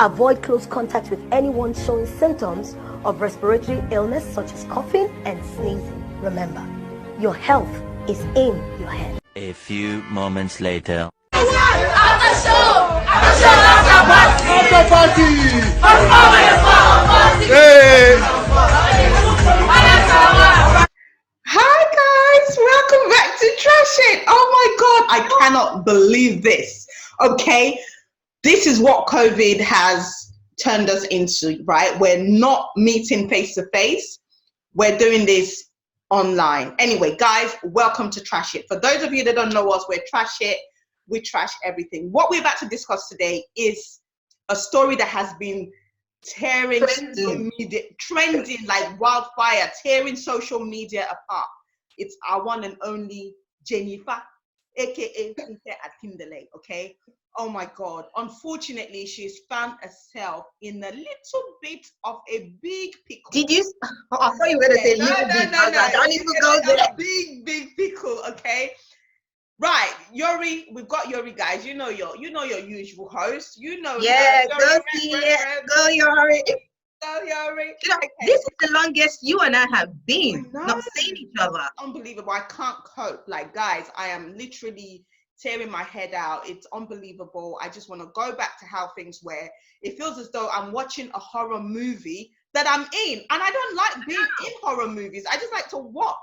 Avoid close contact with anyone showing symptoms of respiratory illness such as coughing and sneezing. Remember, your health is in your hand. A few moments later. Hi guys, welcome back to Trash It. Oh my god, I cannot believe this. Okay, this is what COVID has turned us into, right? We're not meeting face to face. We're doing this online. Anyway, guys, welcome to Trash It. For those of you that don't know us, we're Trash It. We trash everything. What we're about to discuss today is a story that has been tearing social media, trending like wildfire, tearing social media apart. It's our one and only Jennifer, aka Funke Akindele. Okay. Oh my God. Unfortunately, she's found herself in a little bit of a big pickle. Did you? Oh, I thought you were going to say little bit. No. Don't even go there. A big pickle. Okay. Right, Yori, we've got Yori, guys. You know your usual host. You know. Yeah, go see it. Go Yori. Go Yori. You know, Okay. this is the longest you and I have been not seeing each other. Unbelievable. I can't cope. Like, guys, I am literally tearing my head out. It's unbelievable. I just want to go back to how things were. It feels as though I'm watching a horror movie that I'm in, and I don't like being in horror movies. I just like to watch.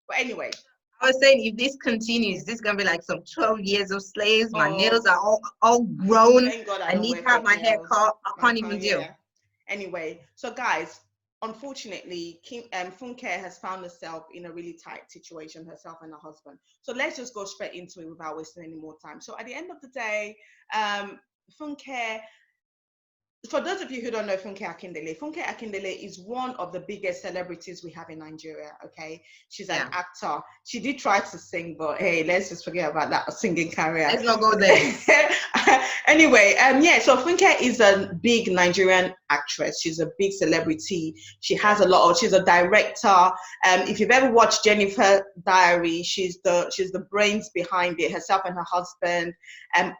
But anyway. I was saying, if this continues, this is gonna be like some 12 years of slaves. My nails are all grown. I need to have my hair cut. I can't even deal. Anyway, so guys, unfortunately, Funke has found herself in a really tight situation, herself and her husband. So let's just go straight into it without wasting any more time. So at the end of the day, Funke, for those of you who don't know Funke Akindele is one of the biggest celebrities we have in Nigeria, okay? She's an actor. She did try to sing, but hey, let's just forget about that singing career. Let's not go there. Anyway, so Funke is a big Nigerian actress. She's a big celebrity. She's a director. If you've ever watched Jennifer's Diary, she's the brains behind it, herself and her husband.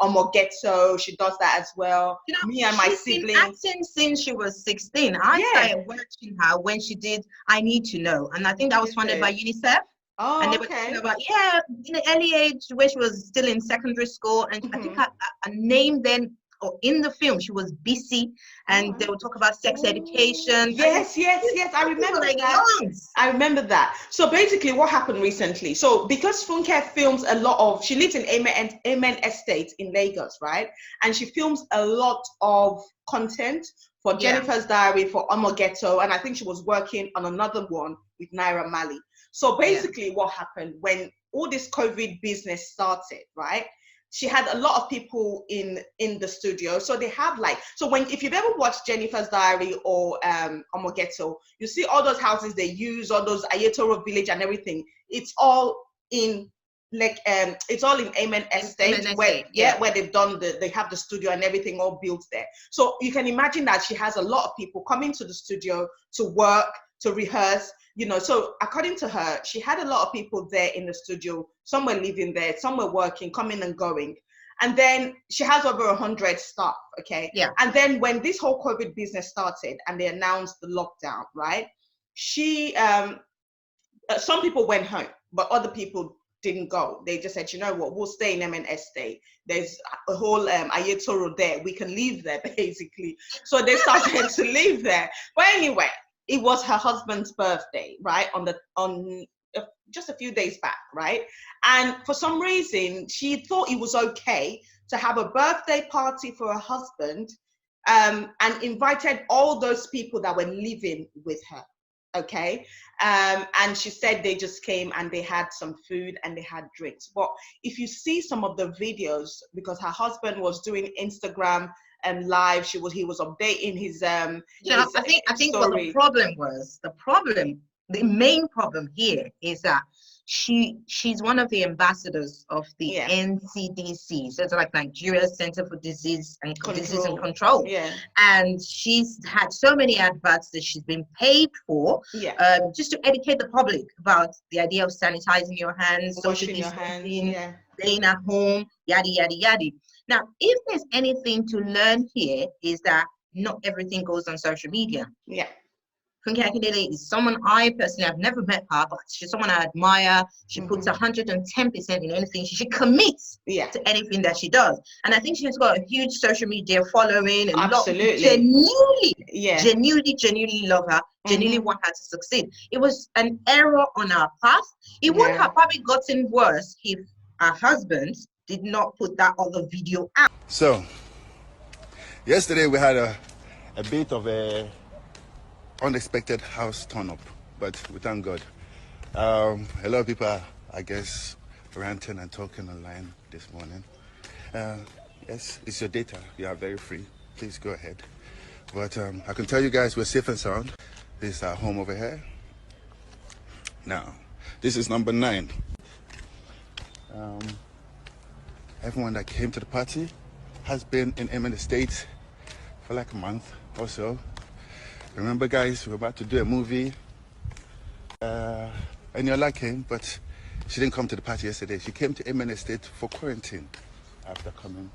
Omogeto, she does that as well. You know, me and my siblings. Acting since she was 16. I started watching her when she did I Need to Know, and I think that was funded by UNICEF. Oh, and they were talking about in the early age when she was still in secondary school, and I think her name then, or in the film, she was busy, and they would talk about sex education. Yes. I remember that. I remember that. So basically, what happened recently? So because Funke films a lot of, she lives in Amen Estate in Lagos, right? And she films a lot of content for Jennifer's Diary, for Omogeto, and I think she was working on another one with Naira Marley. So basically what happened when all this COVID business started, right? She had a lot of people in the studio. So they have if you've ever watched Jennifer's Diary or Omogeto, you see all those houses they use, all those Ayetoro village and everything. It's all in it's all in Amen Estate, where they've done they have the studio and everything all built there. So you can imagine that she has a lot of people coming to the studio to work, to rehearse, so according to her, she had a lot of people there in the studio. Some were living there, some were working, coming and going. And then she has over 100 staff, okay? Yeah. And then when this whole COVID business started and they announced the lockdown, right? She, some people went home, but other people didn't go. They just said, you know what, we'll stay in MN Estate. There's a whole Ayetoro there. We can live there, basically. So they started to live there. But anyway, it was her husband's birthday, right? On just a few days back, right? And for some reason, she thought it was okay to have a birthday party for her husband, and invited all those people that were living with her, okay? And she said they just came and they had some food and they had drinks. But if you see some of the videos, because her husband was doing Instagram and live, he was updating his I think what the main problem here is that she's one of the ambassadors of the NCDC, so it's like Nigeria Center for Disease and Control. Yeah. And she's had so many adverts that she's been paid for, just to educate the public about the idea of sanitizing your hands, social distancing, staying at home, yada yada yada. Now, if there's anything to learn here, is that not everything goes on social media. Yeah. Funke Akindele is someone I personally have never met her, but she's someone I admire. She puts 110% in anything. She commits to anything that she does. And I think she's got a huge social media following, and absolutely genuinely love her, genuinely want her to succeed. It was an error on our path. It would have probably gotten worse if her husband did not put that other video out. So, yesterday we had a bit of a unexpected house turn up, but we thank God. A lot of people are, I guess, ranting and talking online this morning. Yes, it's your data. You are very free. Please go ahead. But I can tell you guys we're safe and sound. This is our home over here. Now, this is number 9. Everyone that came to the party has been in Amen Estate for like a month or so. Remember, guys, we're about to do a movie. Eniola came, but she didn't come to the party yesterday. She came to Amen Estate for quarantine after coming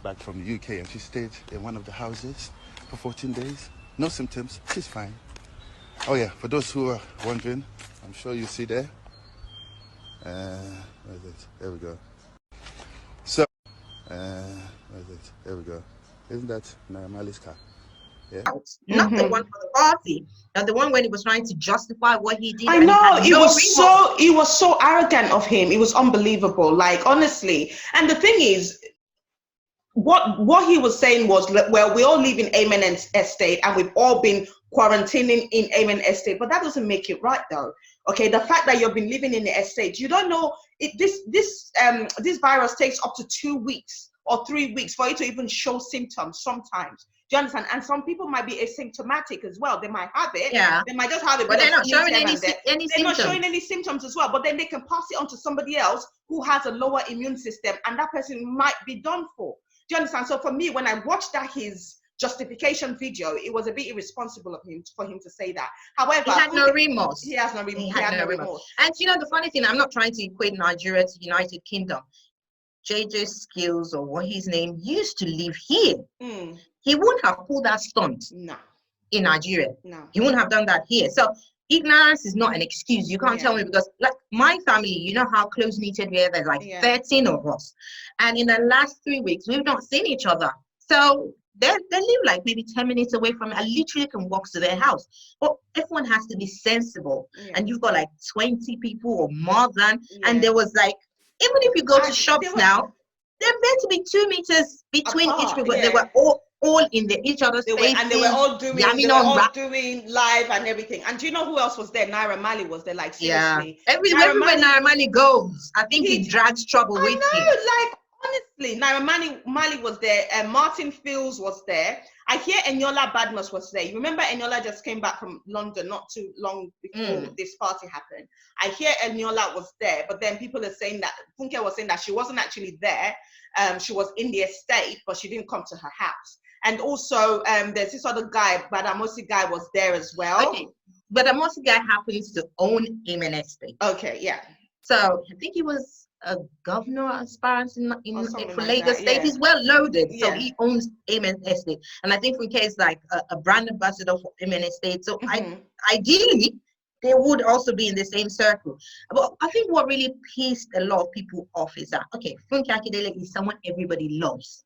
back from the UK, and she stayed in one of the houses for 14 days. No symptoms. She's fine. Oh yeah, for those who are wondering, I'm sure you see there. Where is it? There we go. So, where is it? There we go. Isn't that Naira Marley's car? Yeah. Not the one for the party, not the one when he was trying to justify what he did. I know, it was so arrogant of him. It was unbelievable, like, honestly. And the thing is, what he was saying was, well, we all live in Amen Estate and we've all been quarantining in Amen Estate, but that doesn't make it right, though. Okay, the fact that you've been living in the estate, you don't know this virus takes up to 2 weeks or 3 weeks for it to even show symptoms sometimes. Do you understand? And some people might be asymptomatic as well. They might have it. Yeah. They might just have it. But they're not showing any symptoms. They're not showing any symptoms as well. But then they can pass it on to somebody else who has a lower immune system, and that person might be done for. Do you understand? So for me, when I watched his justification video, it was a bit irresponsible of him for him to say that. However, he had no remorse. He has no remorse. He had no remorse. And you know, the funny thing, I'm not trying to equate Nigeria to United Kingdom. JJ Skills, or what his name, used to live here. He wouldn't have pulled that stunt in Nigeria. No. He wouldn't have done that here. So ignorance is not an excuse. You can't tell me, because like my family, you know how close knitted we are. There's like 13 of us. And in the last 3 weeks, we've not seen each other. So they live like maybe 10 minutes away from me. I literally can walk to their house. But everyone has to be sensible. And you've got like 20 people or more than. And there was like, even if you go to shops now, they're meant to be 2 meters between each people. They were all in each other's faces. And they were all doing live and everything. And do you know who else was there? Naira Marley was there, like, seriously. Yeah. Everywhere Naira Marley goes, I think he drags trouble with him. Like, honestly, Naira Marley was there, and Martin Fields was there. I hear Eniola Badmus was there. You remember Eniola just came back from London not too long before this party happened. I hear Eniola was there, but then people are saying that Funke was saying that she wasn't actually there. She was in the estate, but she didn't come to her house. And also, there's this other guy, Badamosi guy, was there as well. Okay, Badamosi guy happens to own Amen Estate. Okay, yeah. So I think he was a governor as far as in for Lagos State. He's well loaded, so he owns Amen Estate. And I think Funke is like a brand ambassador for Amen Estate. So ideally, they would also be in the same circle. But I think what really pissed a lot of people off is that, okay, Funke Akindele is someone everybody loves,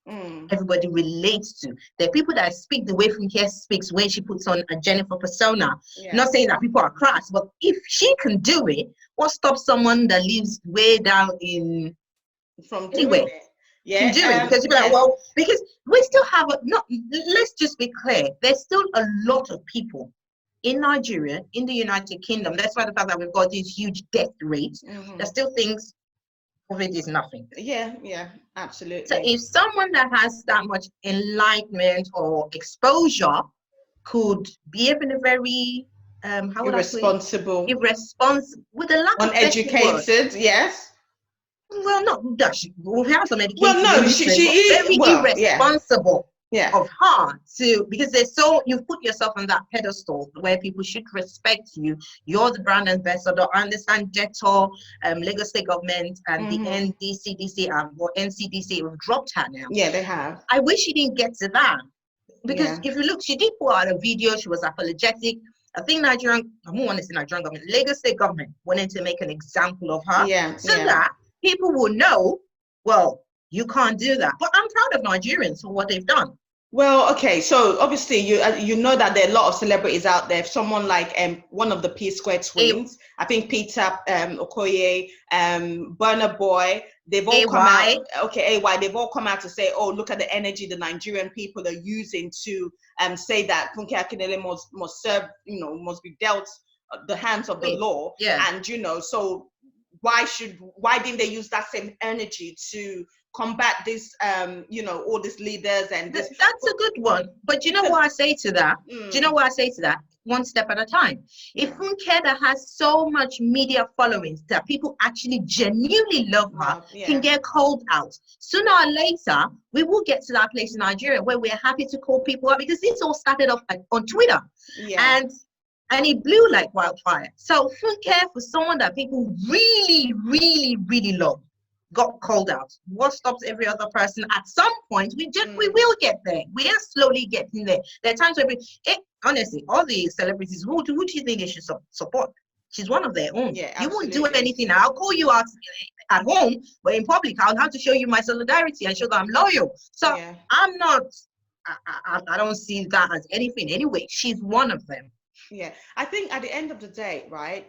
everybody relates to. There are people that speak the way Funke speaks when she puts on a Jennifer persona. Not saying that people are crass, but if she can do it, what stops someone that lives way down in from anywhere? Can do it, because you'd be like, well, because we still have let's just be clear, there's still a lot of people in Nigeria, in the United Kingdom, that's why the fact that we've got these huge death rates, there's still things, COVID is nothing. Yeah, absolutely. So if someone that has that much enlightenment or exposure could behave in a very, irresponsible with a lack of uneducated, yes. Well, not that we have some education. Well, no, she is very irresponsible. Of her because you've put yourself on that pedestal where people should respect you. You're the brand ambassador. I understand Dettol, Lagos State government, and the NCDC or NCDC have dropped her now. Yeah, they have. I wish she didn't get to that. Because if you look, she did put out a video. She was apologetic. I think Nigerian, I don't want to say Nigerian government, Lagos State government wanted to make an example of her. That people will know, well, you can't do that. But I'm proud of Nigerians for what they've done. Well, okay, so obviously you know that there are a lot of celebrities out there. Someone like one of the P Square twins, I think Peter Okoye, Burna Boy, they've all come out. Okay, AY, they've all come out to say, oh, look at the energy the Nigerian people are using to say that Funke Akindele must serve, must be dealt the hands of the law. And so why didn't they use that same energy to combat this, all these leaders and this? That's a good one. But you know what I say to that? Do you know what I say to that? One step at a time. If Funke that has so much media followings that people actually genuinely love her can get called out, sooner or later we will get to that place in Nigeria where we're happy to call people out, because this all started off on Twitter. And it blew like wildfire. So Funke, for someone that people really, really, really love, got called out. What stops every other person? At some point, we will get there. We are slowly getting there. There are times where honestly, all the celebrities, who do you think they should support? She's one of their own. You won't do anything. I'll call you out at home, but in public, I'll have to show you my solidarity and show that I'm loyal. So I'm not. I don't see that as anything. Anyway, she's one of them. Yeah, I think at the end of the day, right,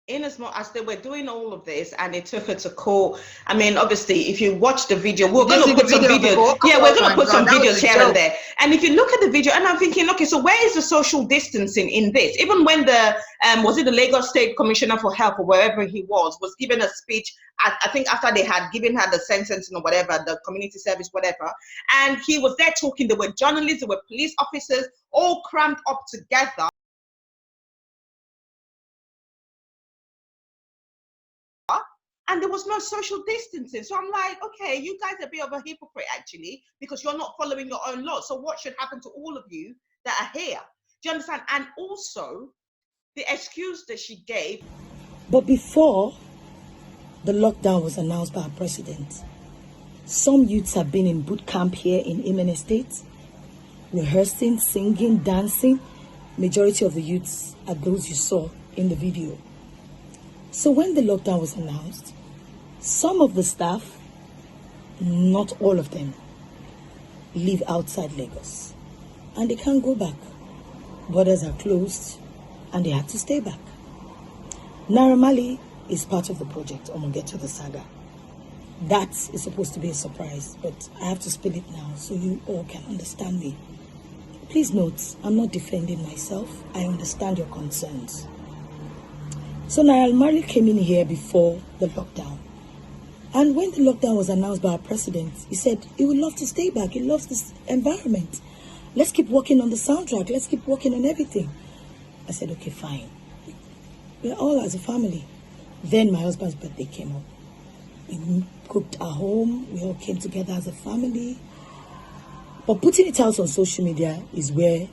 in as much as they were doing all of this and they took her to court, I mean, obviously, if you watch the video, we're going to put some videos. Yeah, we're going to put some videos here and there. And if you look at the video, and I'm thinking, okay, so where is the social distancing in this? Even when the, was it the Lagos State Commissioner for Health or wherever he was given a speech, I think after they had given her the sentencing or whatever, the community service, whatever, and he was there talking, there were journalists, there were police officers, all crammed up together. And there was no social distancing. So I'm like, okay, you guys are a bit of a hypocrite, actually, because you're not following your own law. So what should happen to all of you that are here? Do you understand? And also, the excuse that she gave. But before the lockdown was announced by our president, some youths have been in boot camp here in Imen Estate, rehearsing, singing, dancing. Majority of the youths are those you saw in the video. So when the lockdown was announced, some of the staff, not all of them, live outside Lagos. And they can't go back. Borders are closed and they had to stay back. Naira Marley is part of the project. I'm going to get to the saga. That is supposed to be a surprise, but I have to spill it now so you all can understand me. Please note, I'm not defending myself. I understand your concerns. So Naira Marley came in here before the lockdown. And when the lockdown was announced by our president, he said he would love to stay back. He loves this environment. Let's keep working on the soundtrack. Let's keep working on everything. I said, okay, fine. We're all as a family. Then my husband's birthday came up. We cooked at home. We all came together as a family. But putting it out on social media is where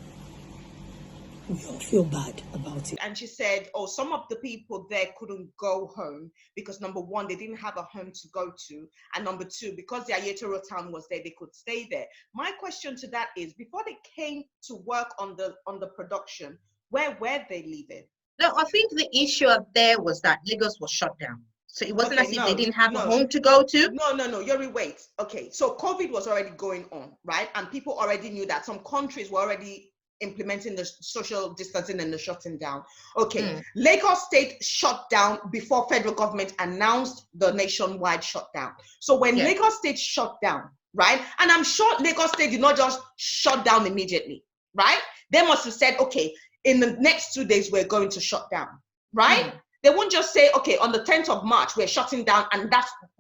we all feel bad about it. And she said, oh, some of the people there couldn't go home because number one, they didn't have a home to go to. And number two, because the Ayetoro town was there, they could stay there. My question to that is, before they came to work on the production, where were they living? No, I think the issue up there was that Lagos was shut down. So it wasn't as if they didn't have a home to go to. No, Yuri, wait. Okay, so COVID was already going on, right? And people already knew that. Some countries were already implementing the social distancing and the shutting down. Okay, Lagos State shut down before federal government announced the nationwide shutdown. So when Lagos State shut down, right? And I'm sure Lagos State did not just shut down immediately, right? They must have said, okay, in the next 2 days, we're going to shut down, right? They won't just say, okay, on the 10th of March, we're shutting down, and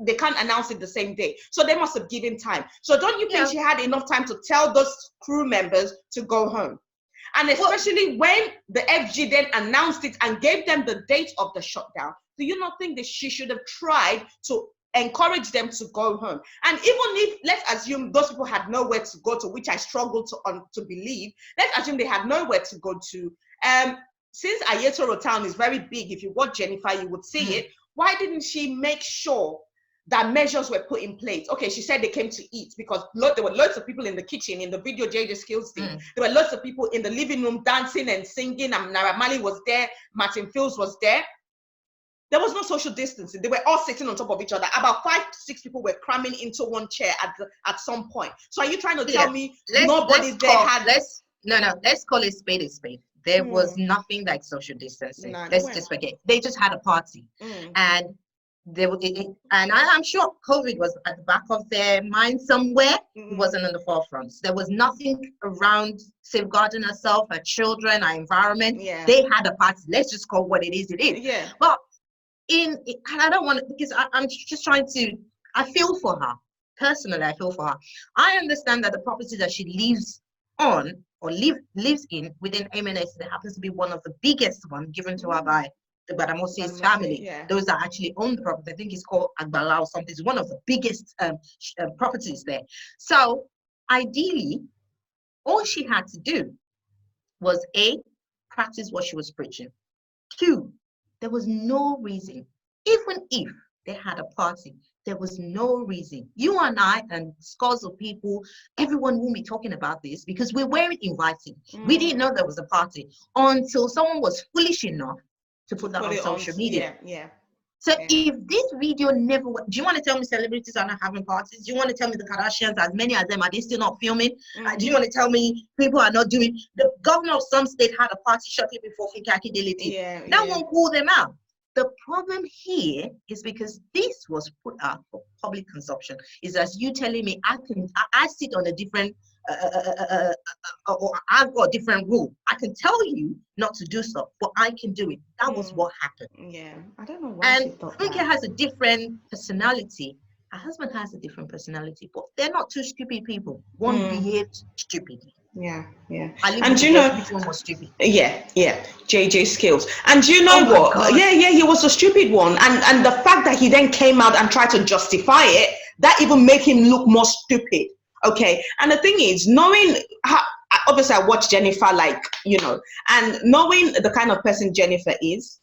they can't announce it the same day. So they must have given time. So don't you think she had enough time to tell those crew members to go home? And especially when the FG then announced it and gave them the date of the shutdown, do you not think that she should have tried to encourage them to go home? And even if, let's assume those people had nowhere to go to, which I struggle to believe, let's assume they had nowhere to go to. Since Ayetoro town is very big, if you watch Jennifer, you would see it. Why didn't she make sure that measures were put in place. Okay, she said they came to eat because there were loads of people in the kitchen. In the video JJ Skills did, there were lots of people in the living room dancing and singing, and Naira Marley was there, Martin Fields was there. There was no social distancing. They were all sitting on top of each other. About 5 to 6 people were cramming into one chair at some point. So are you trying to tell me nobody there had... Let's call it spade a spade. There was nothing like social distancing. Let's just forget. They just had a party. And I'm sure COVID was at the back of their mind somewhere. It wasn't in the forefront. There was nothing around safeguarding herself, her children, our environment. They had a party. Let's just call what it is. But and I don't want to, because I'm just trying to, I feel for her. Personally, I feel for her. I understand that the property that she lives on or lives in within MNS, that happens to be one of the biggest one given to her by the Badamosi's family. Those that actually own the property. I think it's called Agbala or something. It's one of the biggest properties there. So ideally, all she had to do was A, practice what she was preaching. 2, there was no reason, even if they had a party, there was no reason. You and I and scores of people, everyone will be talking about this because we weren't invited. We didn't know there was a party until someone was foolish enough to put that on social media. So if this video never, do you want to tell me celebrities are not having parties? Do you want to tell me the Kardashians, as many as them, are they still not filming? Do you want to tell me people are not doing? The governor of some state had a party shortly before Funke Akindele did. That won't pull them out. The problem here is because this was put out for public consumption. Is as you telling me I sit on a different or I've got a different rule. I can tell you not to do so, but I can do it. That was what happened. I don't know why. And Funke has a different personality. Her husband has a different personality, but they're not two stupid people. One behaved stupidly. And you know, which one was stupid? JJ Skills. And you know what? God. He was a stupid one. And the fact that he then came out and tried to justify it, that even made him look more stupid. Okay. And the thing is, knowing how, obviously I watch Jennifer, like, you know, and knowing the kind of person Jennifer is,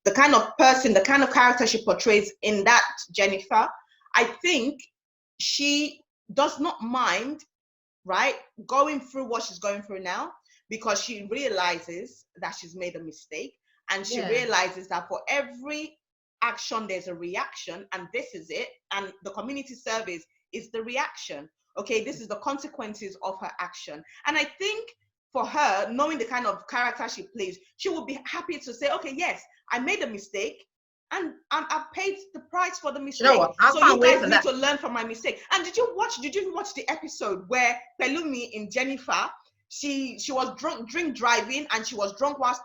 the kind of person, the kind of character she portrays in that Jennifer, I think she does not mind, right, going through what she's going through now, because she realizes that she's made a mistake, and she realizes that for every action there's a reaction, and this is it, and the community service is the reaction. Okay, this is the consequences of her action. And I think for her, knowing the kind of character she plays, she would be happy to say, okay, yes, I made a mistake, and I paid the price for the mistake. You know what? So you guys need to learn from my mistake. And did you watch the episode where Pelumi in Jennifer, she was drink driving, and she was drunk whilst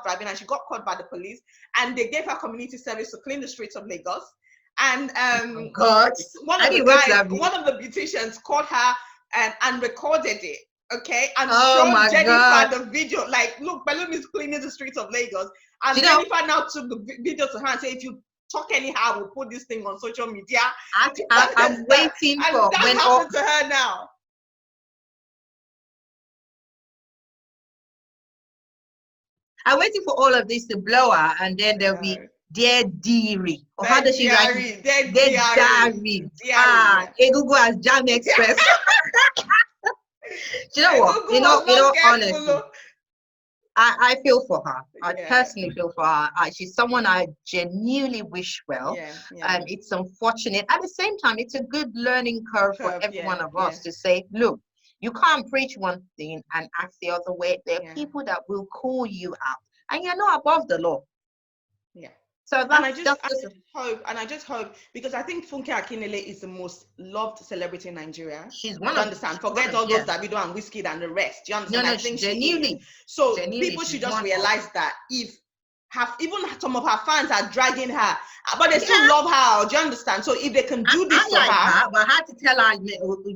driving, and she got caught by the police, and they gave her community service to clean the streets of Lagos. And one of the beauticians called her and recorded it. Okay, and showed Jennifer the video, like, look, Pelumi is cleaning the streets of Lagos. And Jennifer now took the video to her and said, if you talk anyhow, we'll put this thing on social media. I'm waiting for when happened to her now. I'm waiting for all of this to blow her, and then there'll be Dear Diary. Or how does she write? Dear Diary. Egungun as Jam Express. Do you know what? You know, honestly, I feel for her. I personally feel for her. She's someone I genuinely wish well. It's unfortunate. At the same time, it's a good learning curve for every one of us to say, look, you can't preach one thing and act the other way. There are people that will call you out, and you're not above the law. So that's, I just hope, because I think Funke Akindele is the most loved celebrity in Nigeria. She's one. You understand? Forget all those Davido and Whiskey and the rest. Do you understand? I think genuinely. So people should just realize that if even some of her fans are dragging her, but they still love her. Do you understand? So if they can do this to her, but I had to tell her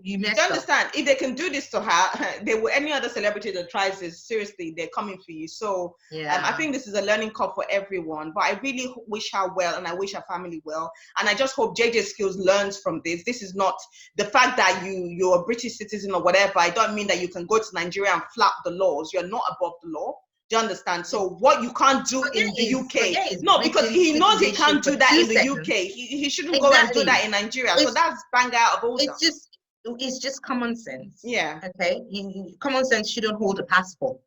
you messed up. Do you understand? If they can do this to her, they will. Any other celebrity that tries this, seriously, they're coming for you. So I think this is a learning curve for everyone. But I really wish her well, and I wish her family well, and I just hope JJ Skills learns from this. This is not the fact that you're a British citizen or whatever. I don't mean that you can go to Nigeria and flap the laws. You're not above the law. Do you understand? So what you can't do in the UK, no, because British he knows he can't do that in the seconds. UK. He shouldn't go and do that in Nigeria. So that's bang out of order. It's just common sense. Yeah. Okay. Common sense shouldn't hold a passport.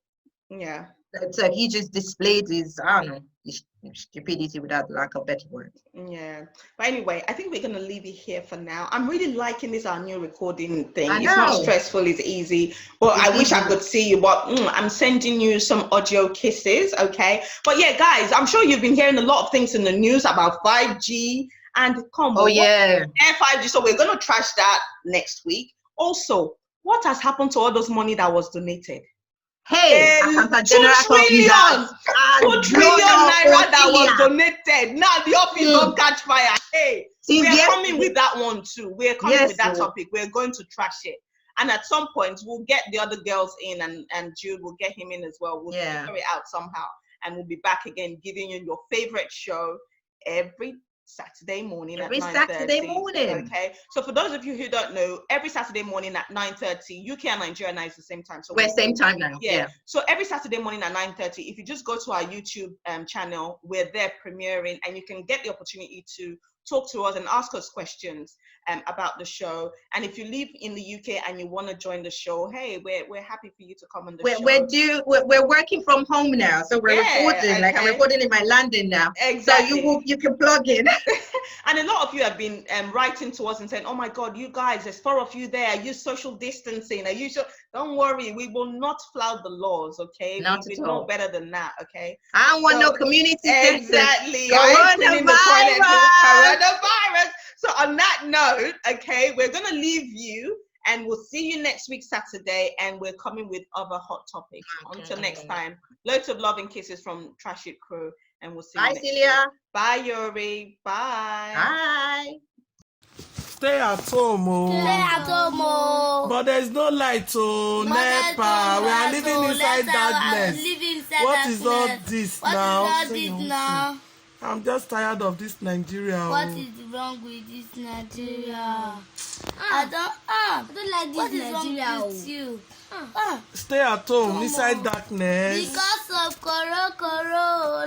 Yeah. So he just displayed his, I don't know, his stupidity without lack of better word. Yeah. But anyway, I think we're going to leave it here for now. I'm really liking this, our new recording thing. I know. It's not stressful, it's easy. But I wish I could see you. But I'm sending you some audio kisses, okay? But yeah, guys, I'm sure you've been hearing a lot of things in the news about 5G and come on. Oh, yeah. 5G. So we're going to trash that next week. Also, what has happened to all those money that was donated? Hey, 2 trillion naira that was donated. Now the office don't catch fire. Hey, we are coming with that one too. We are coming with that topic. We're going to trash it. And at some point, we'll get the other girls in, and Jude will get him in as well. We'll figure it out somehow. And we'll be back again, giving you your favorite show every Saturday morning at 9:30. Saturday morning. Okay. So for those of you who don't know, every Saturday morning at 9:30, UK and Nigeria now is the same time. So we're same time now. Yeah. So every Saturday morning at 9:30, if you just go to our YouTube channel, we're there premiering, and you can get the opportunity to talk to us and ask us questions about the show. And if you live in the UK and you want to join the show, hey, we're happy for you to come on the show. We're working from home now, so we're recording. Okay. Like I'm recording in my London now. Exactly. So you can plug in. And a lot of you have been writing to us and saying, "Oh my God, you guys, there's 4 of you there. Use social distancing. Are you sure?" Don't worry, we will not flout the laws. Okay, we know better than that. Okay. I don't want no community. Exactly. Coronavirus. So on that note, okay, we're gonna leave you, and we'll see you next week Saturday, and we're coming with other hot topics. Until next time, loads of love and kisses from Trash It Crew, and we'll see you next Celia. week. Bye, Yuri. Bye. Bye. Stay at home, but there's no light, NEPA. We are living inside darkness. What is all this now? I'm just tired of this Nigeria. What is wrong with this Nigeria? I don't like this Nigeria. Wrong with you? Stay at home inside darkness. Because of corona.